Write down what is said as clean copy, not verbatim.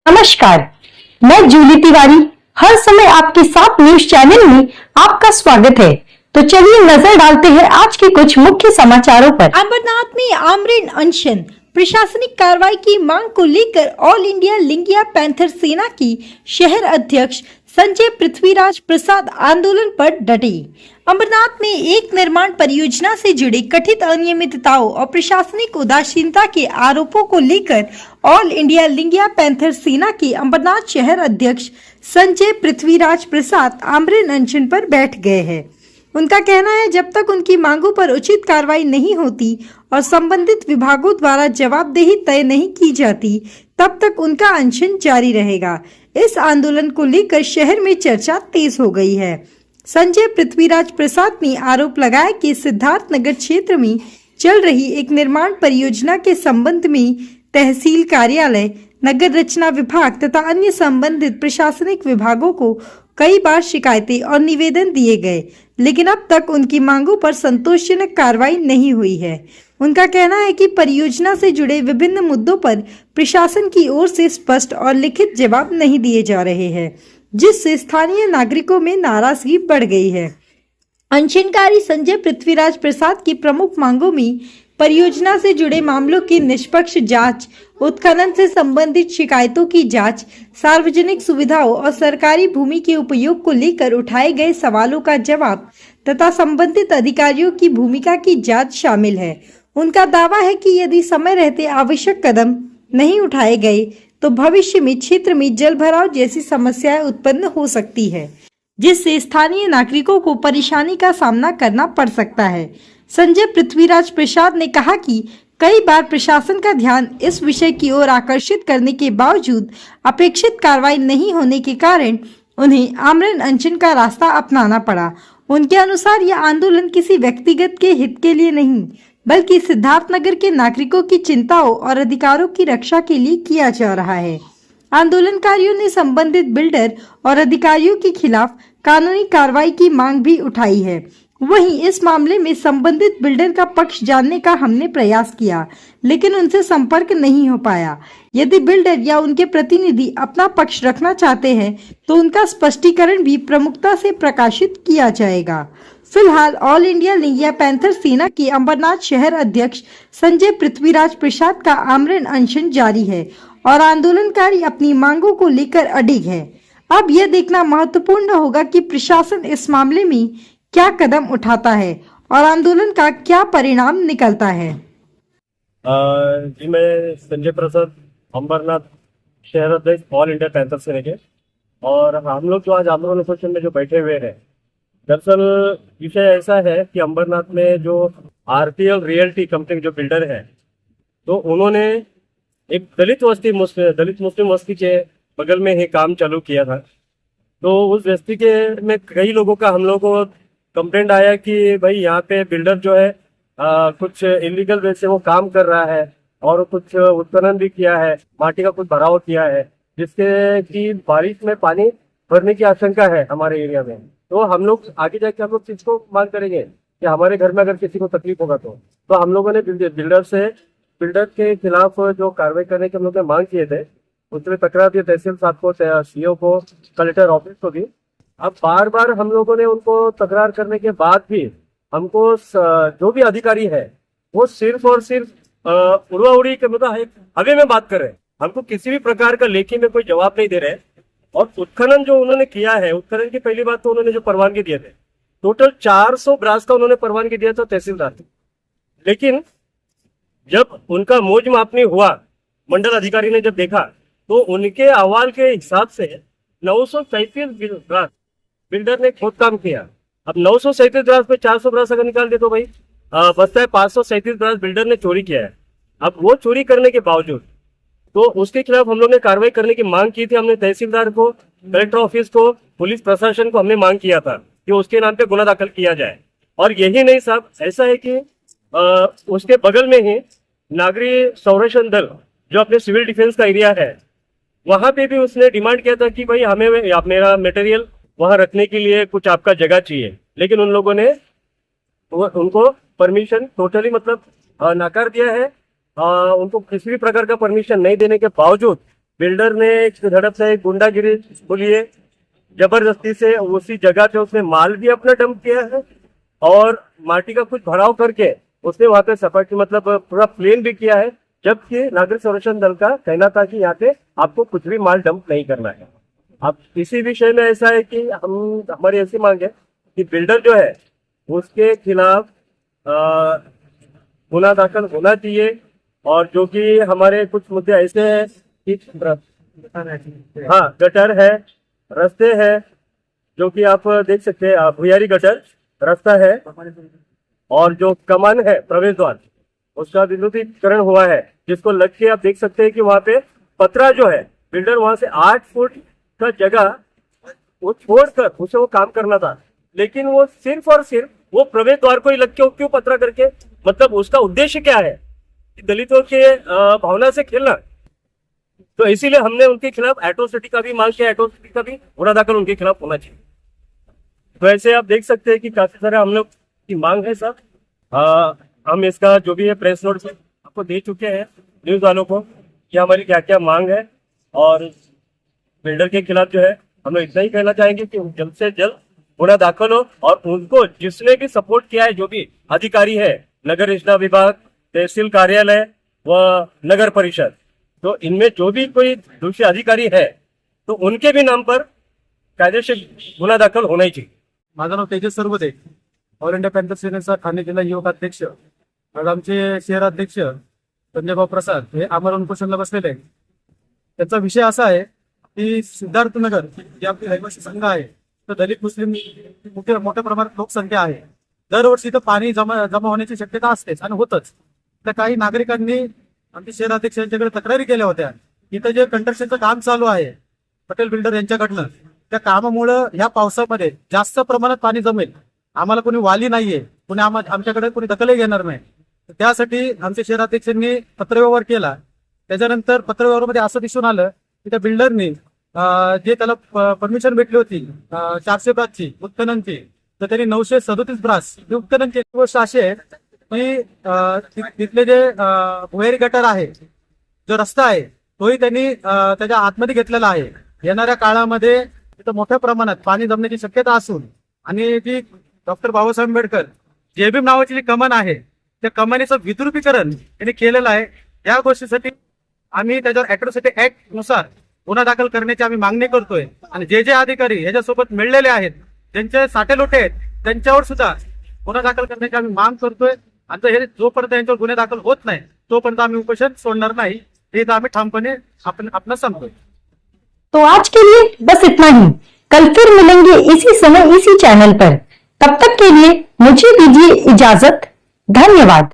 नमस्कार, मैं जूली तिवारी हर समय आपके साथ न्यूज चैनल में आपका स्वागत है। तो चलिए नजर डालते हैं आज के कुछ मुख्य समाचारों पर। अमरनाथ में आमरण अनशन, प्रशासनिक कार्रवाई की मांग को लेकर ऑल इंडिया लिंगिया पैंथर सेना की शहर अध्यक्ष संजय पृथ्वीराज प्रसाद आंदोलन पर डटे। अमरनाथ में एक निर्माण परियोजना से जुड़े कथित अनियमितताओं और प्रशासनिक उदासीनता के आरोपों को लेकर ऑल इंडिया लिंगिया पैंथर सेना के अमरनाथ शहर अध्यक्ष संजय पृथ्वीराज प्रसाद आमरण अनशन पर बैठ गए हैं। उनका कहना है, जब तक उनकी मांगों पर उचित कार्रवाई नहीं होती और संबंधित विभागों द्वारा जवाबदेही तय नहीं की जाती, तब तक उनका अनशन जारी रहेगा। इस आंदोलन को लेकर शहर में चर्चा तेज हो गई है। संजय पृथ्वीराज प्रसाद ने आरोप लगाया कि सिद्धार्थनगर क्षेत्र में चल रही एक निर्माण परियोजना के संबंध में तहसील कार्यालय, नगर रचना विभाग तथा अन्य संबंधित प्रशासनिक विभागों को कई बार शिकायतें और निवेदन दिए गए, लेकिन अब तक उनकी मांगों पर संतोषजनक कार्रवाई नहीं हुई है। उनका कहना है कि परियोजना से जुड़े विभिन्न मुद्दों पर प्रशासन की ओर से स्पष्ट और लिखित जवाब नहीं दिए जा रहे हैं, जिससे स्थानीय नागरिकों में नाराजगी बढ़ गई है। अनशनकारी संजय पृथ्वीराज प्रसाद की प्रमुख मांगों में परियोजना से जुड़े मामलों की निष्पक्ष जांच, उत्खनन से संबंधित शिकायतों की जांच, सार्वजनिक सुविधाओं और सरकारी भूमि के उपयोग को लेकर उठाए गए सवालों का जवाब तथा संबंधित अधिकारियों की भूमिका की जांच शामिल है। उनका दावा है कि यदि समय रहते आवश्यक कदम नहीं उठाए गए तो भविष्य में क्षेत्र में जलभराव जैसी समस्याएं उत्पन्न हो सकती है, जिससे स्थानीय नागरिकों को परेशानी का सामना करना पड़ सकता है। संजय पृथ्वीराज प्रसाद ने कहा कि कई बार प्रशासन का ध्यान इस विषय की ओर आकर्षित करने के बावजूद अपेक्षित कार्रवाई नहीं होने के कारण उन्हें आमरण अनशन का रास्ता अपनाना पड़ा। उनके अनुसार यह आंदोलन किसी व्यक्तिगत के हित के लिए नहीं, बल्कि सिद्धार्थनगर के नागरिकों की चिंताओं और अधिकारों की रक्षा के लिए किया जा रहा है। आंदोलनकारियों ने संबंधित बिल्डर और अधिकारियों के खिलाफ कानूनी कार्रवाई की मांग भी उठाई है। वहीं इस मामले में संबंधित बिल्डर का पक्ष जानने का हमने प्रयास किया, लेकिन उनसे संपर्क नहीं हो पाया। यदि बिल्डर या उनके प्रतिनिधि अपना पक्ष रखना चाहते हैं तो उनका स्पष्टीकरण भी प्रमुखता से प्रकाशित किया जाएगा। फिलहाल ऑल इंडिया लिंगिया पैंथर सेना के अमरनाथ शहर अध्यक्ष संजय पृथ्वीराज प्रसाद का आमरण अनशन जारी है और आंदोलनकारी अपनी मांगों को लेकर अडिग है। अब यह देखना महत्वपूर्ण होगा कि प्रशासन इस मामले में क्या कदम उठाता है और आंदोलन का क्या परिणाम निकलता है। जी, मैं संजय प्रसाद, अमरनाथ शहर अध्यक्ष ऑल इंडिया पैंथर सेना के, और हम लोग जो आज आंदोलन एसोसिएशन में जो बैठे हुए हैं, दरअसल विषय ऐसा है कि अमरनाथ में जो आरपीएल रियल्टी कंपनी जो बिल्डर है, तो उन्होंने एक दलित मुस्लिम बस्ती के बगल में ही काम चालू किया था। तो उस बस्ती के में कई लोगों का हम लोगों को कंप्लेंट आया कि भाई यहाँ पे बिल्डर जो है कुछ इलीगल वे से वो काम कर रहा है और कुछ उत्खनन भी किया है, माटी का कुछ भराव किया है, जिसके कि बारिश में पानी भरने की आशंका है हमारे एरिया में। तो हम लोग आगे जाके हम लोग चीज को मांग करेंगे कि हमारे घर में अगर किसी को तकलीफ होगा तो हम लोगों ने बिल्डर के खिलाफ जो कार्रवाई करने की हम लोग ने मांग किए थे, उसमें तकरार दिए तहसील साहब को, सीओ को, कलेक्टर ऑफिस को भी। अब बार बार हम लोगों ने उनको तकरार करने के बाद भी हमको जो भी अधिकारी है वो सिर्फ और सिर्फ उड़वा उड़ी के मतलब हवे में बात कर रहे हैं। हमको किसी भी प्रकार का लेखी में कोई जवाब नहीं दे रहे। और उत्खनन जो उन्होंने किया है, उत्खनन की पहली बात तो उन्होंने जो परवानगी दिए थे, टोटल 400 ब्रास का उन्होंने परवानगी दिया था तहसीलदार को। लेकिन जब उनका मौज मापनी हुआ, मंडल अधिकारी ने जब देखा, तो उनके अहवाल के हिसाब से 937 ब्रास बिल्डर ने खोद काम किया। अब 937 ब्रास में 400 ब्रास अगर निकाल दे तो भाई बचता है 537 ब्रास बिल्डर ने चोरी किया है। अब वो चोरी करने के बावजूद तो उसके खिलाफ हम लोग ने कार्रवाई करने की मांग की थी। हमने तहसीलदार को, कलेक्टर ऑफिस को, पुलिस प्रशासन को हमने मांग किया था कि उसके नाम पे गुना दाखिल किया जाए। और यही नहीं साहब, ऐसा है कि उसके बगल में ही नागरिक संरक्षण दल जो अपने सिविल डिफेंस का एरिया है, वहां पे भी उसने डिमांड किया था कि भाई हमें मेरा मटेरियल वहां रखने के लिए कुछ आपका जगह चाहिए। लेकिन उन लोगों ने उनको परमिशन टोटली मतलब नकार दिया है। उनको किसी भी प्रकार का परमिशन नहीं देने के बावजूद बिल्डर ने एक धड़प से एक गुंडागिरी बोलिए जबरदस्ती से उसी जगह पे उसने माल भी अपना डंप किया है और माटी का कुछ भराव करके उसने वहां पे सपाटी मतलब पूरा प्लेन भी किया है, जबकि नागरिक संरक्षण दल का कहना था कि यहाँ पे आपको कुछ भी माल डंप नहीं करना है। अब इसी विषय में ऐसा है कि हमारी ऐसी मांग है कि बिल्डर जो है उसके खिलाफ गुना दाखिल होना चाहिए और जो कि हमारे कुछ मुद्दे ऐसे हैं कि हाँ गटर है, रास्ते हैं, जो कि आप देख सकते हैं भुयारी गटर रास्ता है और जो कमान है प्रवेश द्वार उसका विद्युतीकरण हुआ है, जिसको लग के आप देख सकते हैं कि वहां पे पतरा जो है बिल्डर वहां से 8 फुट का जगह वो छोड़कर उसे वो काम करना था, लेकिन वो सिर्फ और सिर्फ वो प्रवेश द्वार को ही लग के क्यों पतरा करके, मतलब उसका उद्देश्य क्या है? दलितों के भावना से खेलना। तो इसीलिए हमने उनके खिलाफ एट्रोसिटी का भी मांग किया, एट्रोसिटी का भी गुना दाखिल उनके खिलाफ होना चाहिए। तो ऐसे आप देख सकते हैं कि काफी सारे हम लोग की मांग है सर। हम इसका जो भी है प्रेस नोट आपको दे चुके हैं न्यूज वालों को कि हमारी क्या क्या मांग है, और बिल्डर के खिलाफ जो है हम लोग इतना ही कहना चाहेंगे कि जल्द से जल्द गुना दाखिल हो और उनको जिसने भी सपोर्ट किया है, जो भी अधिकारी है, नगर योजना विभाग, तहसील कार्यालय व नगर परिषद, तो इनमें जो भी कोई दूसरे अधिकारी है तो उनके भी नाम पर कायदेशीर गुना दाखल होना ही चाहिए। माझं नाव तेजस सरवदे, ऑल इंडिया पॅन्थर सेनेचा ठाणे जिल्हा युवक अध्यक्ष। आज आमचे शहराध्यक्ष संजयभाऊ प्रसाद हे आमरण उपोषणाला बसलेले आहेत। त्याचा विषय असा आहे की सिद्धार्थनगर जे आपली रहिवासी संघ आहे तर दलित मुस्लिम मोठ्या प्रमाणात लोकसंख्या आहे। दरवर्षी इथं पाणी जमा होण्याची शक्यता असतेच आणि होतच। तर काही नागरिकांनी आमचे शहराध्यक्ष यांच्याकडे तक्रारी केल्या होत्या। इथं जे कंस्ट्रक्शनचं काम चालू आहे पटेल बिल्डर यांच्याकडनं, त्या कामामुळे ह्या पावसामध्ये जास्त प्रमाणात पाणी जमेल, आम्हाला कोणी वाली नाहीये, कोणी आमच्याकडे कोणी दखलही घेणार नाही। त्यासाठी आमच्या शहराध्यक्षांनी पत्रव्यवहार केला। त्याच्यानंतर पत्रव्यवहारामध्ये असं दिसून आलं की त्या बिल्डरनी जे त्याला परमिशन भेटली होती 400 ब्रासची उत्खननची, तर त्यांनी 937 ब्रास उत्खननची। गोष्ट अशी आहे की तिथले जे भुयारी गटर आहे, जो रस्ता आहे तोही त्यांनी त्याच्या आतमध्ये घेतलेला आहे। येणाऱ्या काळामध्ये तिथं मोठ्या प्रमाणात पाणी जमण्याची शक्यता असून आणि जी डॉक्टर बाबासाहेब आंबेडकर जेबीम नावाची जी कमान आहे त्या कमानीचं विद्रुपीकरण त्यांनी केलेलं आहे। या गोष्टीसाठी आम्ही त्याच्यावर अॅट्रॉसिटी ऍक्ट नुसार गुन्हा दाखल करण्याची आम्ही मागणी करतोय आणि जे अधिकारी ह्याच्यासोबत मिळलेले आहेत, ज्यांचे साठेलोटे आहेत, त्यांच्यावर सुद्धा गुन्हा दाखल करण्याची आम्ही माग करतोय। आणि हे जोपर्यंत यांच्यावर गुन्हे दाखल होत नाही तोपर्यंत आम्ही उपोषण सोडणार नाही, हे आम्ही ठामपणे आपण सांगतोय। तो आज के लिए बस इतना ही। कल फिर मिलेंगे इसी समय इसी चैनल पर। तब तक के लिए मुझे दीजिए इजाजत। धन्यवाद।